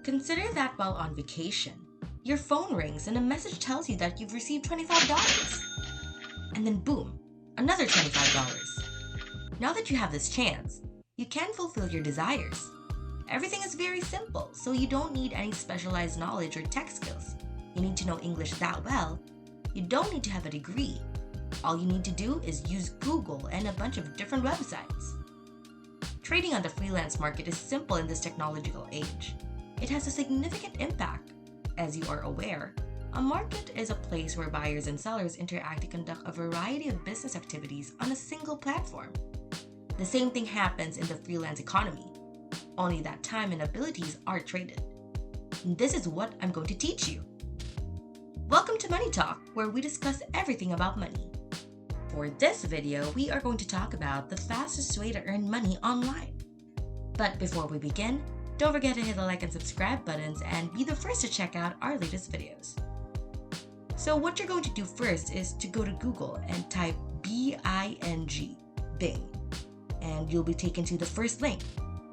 Consider that while on vacation, your phone rings and a message tells you that you've received $25. And then boom, another $25. Now that you have this chance, you can fulfill your desires. Everything is very simple, so you don't need any specialized knowledge or tech skills. You need to know English that well. You don't need to have a degree. All you need to do is use Google and a bunch of different websites. Trading on the freelance market is simple in this technological age. It has a significant impact. As you are aware, a market is a place where buyers and sellers interact to conduct a variety of business activities on a single platform. The same thing happens in the freelance economy, only that time and abilities are traded. And this is what I'm going to teach you. Welcome to Money Talk, where we discuss everything about money. For this video, we are going to talk about the fastest way to earn money online. But before we begin, don't forget to hit the like and subscribe buttons and be the first to check out our latest videos. So what you're going to do first is to go to Google and type Bing, Bing, and you'll be taken to the first link,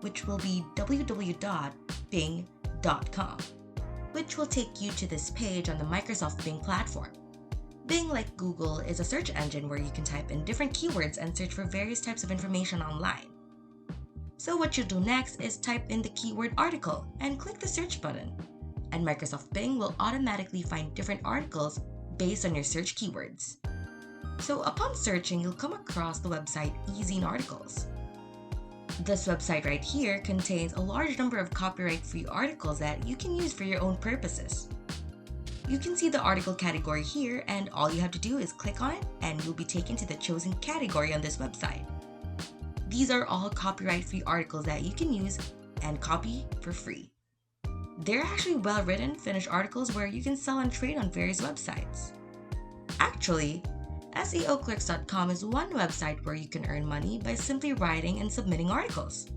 which will be www.bing.com, which will take you to this page on the Microsoft Bing platform. Bing, like Google, is a search engine where you can type in different keywords and search for various types of information online. So what you'll do next is type in the keyword article and click the search button, and Microsoft Bing will automatically find different articles based on your search keywords. So upon searching, you'll come across the website Easing Articles. This website right here contains a large number of copyright-free articles that you can use for your own purposes. You can see the article category here, and all you have to do is click on it and you'll be taken to the chosen category on this website. These are all copyright-free articles that you can use and copy for free. They're actually well-written, finished articles where you can sell and trade on various websites. Actually, SEOclerks.com is one website where you can earn money by simply writing and submitting articles.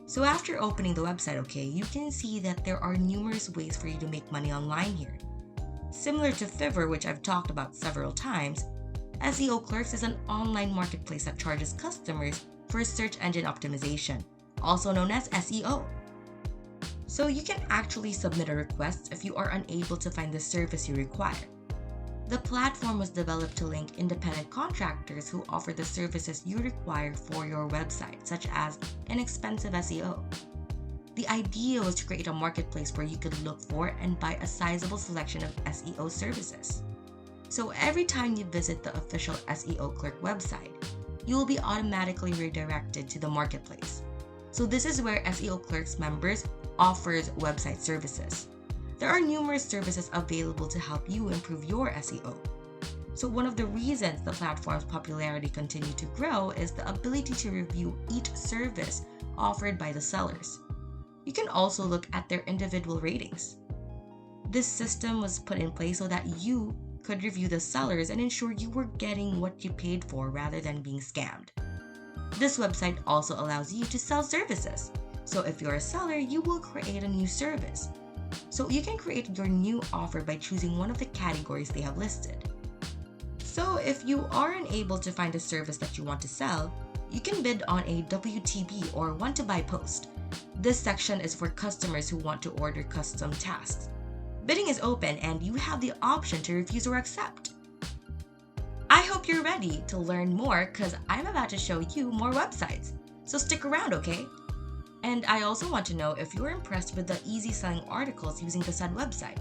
So after opening the website, you can see that there are numerous ways for you to make money online here. Similar to Fiverr, which I've talked about several times, SEO Clerks is an online marketplace that charges customers for search engine optimization, also known as SEO. So you can actually submit a request if you are unable to find the service you require. The platform was developed to link independent contractors who offer the services you require for your website, such as inexpensive SEO. The idea was to create a marketplace where you could look for and buy a sizable selection of SEO services. So every time you visit the official SEO Clerk website, you will be automatically redirected to the marketplace. So this is where SEO Clerks members offers website services. There are numerous services available to help you improve your SEO. So one of the reasons the platform's popularity continued to grow is the ability to review each service offered by the sellers. You can also look at their individual ratings. This system was put in place so that you could review the sellers and ensure you were getting what you paid for rather than being scammed. This website also allows you to sell services. So if you're a seller, you will create a new service. So you can create your new offer by choosing one of the categories they have listed. So if you are unable to find a service that you want to sell, you can bid on a WTB or want to buy post. This section is for customers who want to order custom tasks. Bidding is open and you have the option to refuse or accept. I hope you're ready to learn more because I'm about to show you more websites. So stick around, okay? And I also want to know if you're impressed with the easy selling articles using the said website.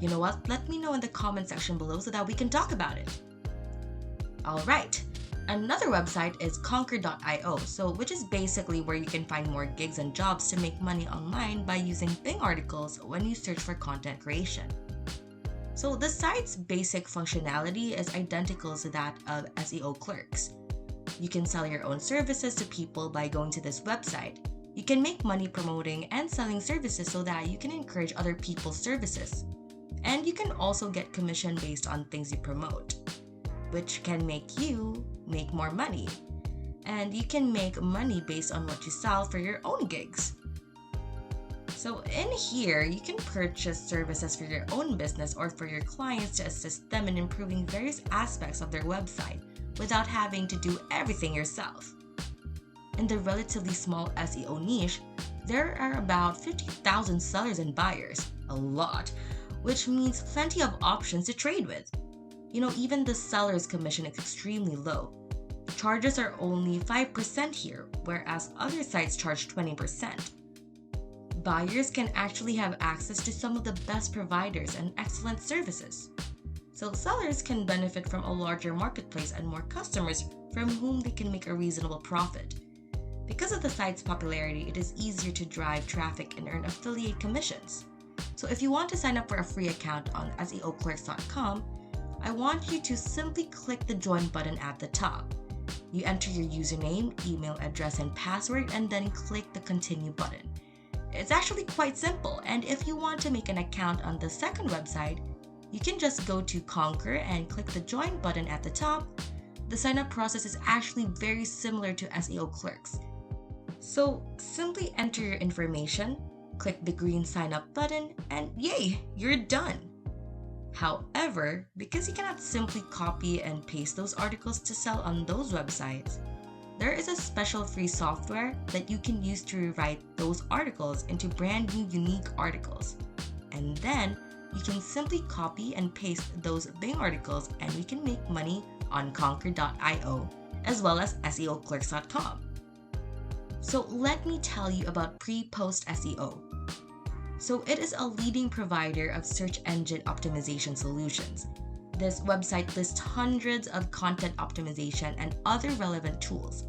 You know what? Let me know in the comment section below so that we can talk about it. Alright, another website is conquer.io, which is basically where you can find more gigs and jobs to make money online by using Bing articles when you search for content creation. So the site's basic functionality is identical to that of SEO Clerks. You can sell your own services to people by going to this website. You can make money promoting and selling services so that you can encourage other people's services. And you can also get commission based on things you promote, which can make you make more money. And you can make money based on what you sell for your own gigs. So in here, you can purchase services for your own business or for your clients to assist them in improving various aspects of their website without having to do everything yourself. In the relatively small SEO niche, there are about 50,000 sellers and buyers, a lot, which means plenty of options to trade with. Even the seller's commission is extremely low. Charges are only 5% here, whereas other sites charge 20%. Buyers can actually have access to some of the best providers and excellent services. So sellers can benefit from a larger marketplace and more customers from whom they can make a reasonable profit. Because of the site's popularity, it is easier to drive traffic and earn affiliate commissions. So if you want to sign up for a free account on SEOclerks.com, I want you to simply click the join button at the top. You enter your username, email address, and password, and then click the continue button. It's actually quite simple, and if you want to make an account on the second website, you can just go to Conquer and click the join button at the top. The sign-up process is actually very similar to SEO Clerks. So simply enter your information, click the green sign up button, and yay, you're done. However, because you cannot simply copy and paste those articles to sell on those websites, there is a special free software that you can use to rewrite those articles into brand new unique articles. And then you can simply copy and paste those Bing articles and we can make money on Conquer.io as well as SEOclerks.com. So let me tell you about pre-post SEO. So it is a leading provider of search engine optimization solutions. This website lists hundreds of content optimization and other relevant tools.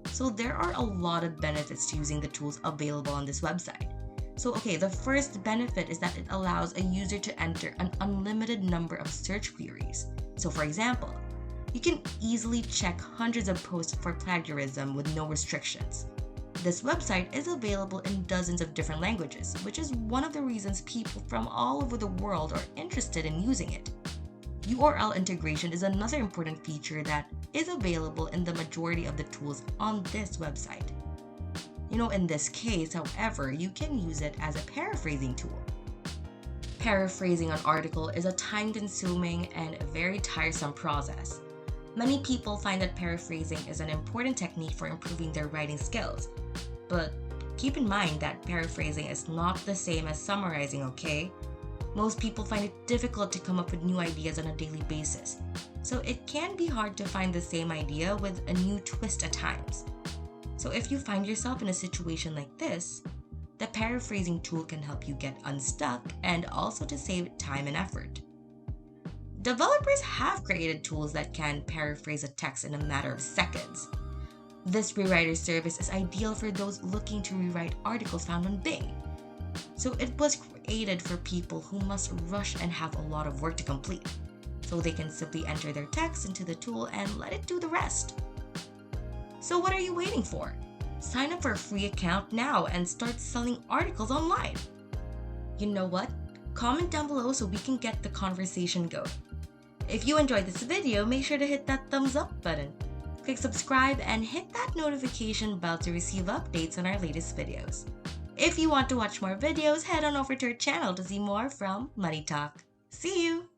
So there are a lot of benefits to using the tools available on this website. So the first benefit is that it allows a user to enter an unlimited number of search queries. So for example, you can easily check hundreds of posts for plagiarism with no restrictions. This website is available in dozens of different languages, which is one of the reasons people from all over the world are interested in using it. URL integration is another important feature that is available in the majority of the tools on this website. In this case, however, you can use it as a paraphrasing tool. Paraphrasing an article is a time-consuming and very tiresome process. Many people find that paraphrasing is an important technique for improving their writing skills. But keep in mind that paraphrasing is not the same as summarizing, okay? Most people find it difficult to come up with new ideas on a daily basis. So it can be hard to find the same idea with a new twist at times. So if you find yourself in a situation like this, the paraphrasing tool can help you get unstuck and also to save time and effort. Developers have created tools that can paraphrase a text in a matter of seconds. This rewriter service is ideal for those looking to rewrite articles found on Bing. So it was created for people who must rush and have a lot of work to complete. So they can simply enter their text into the tool and let it do the rest. So what are you waiting for? Sign up for a free account now and start selling articles online. You know what? Comment down below so we can get the conversation going. If you enjoyed this video, make sure to hit that thumbs up button. Click subscribe and hit that notification bell to receive updates on our latest videos. If you want to watch more videos, head on over to our channel to see more from Money Talk. See you!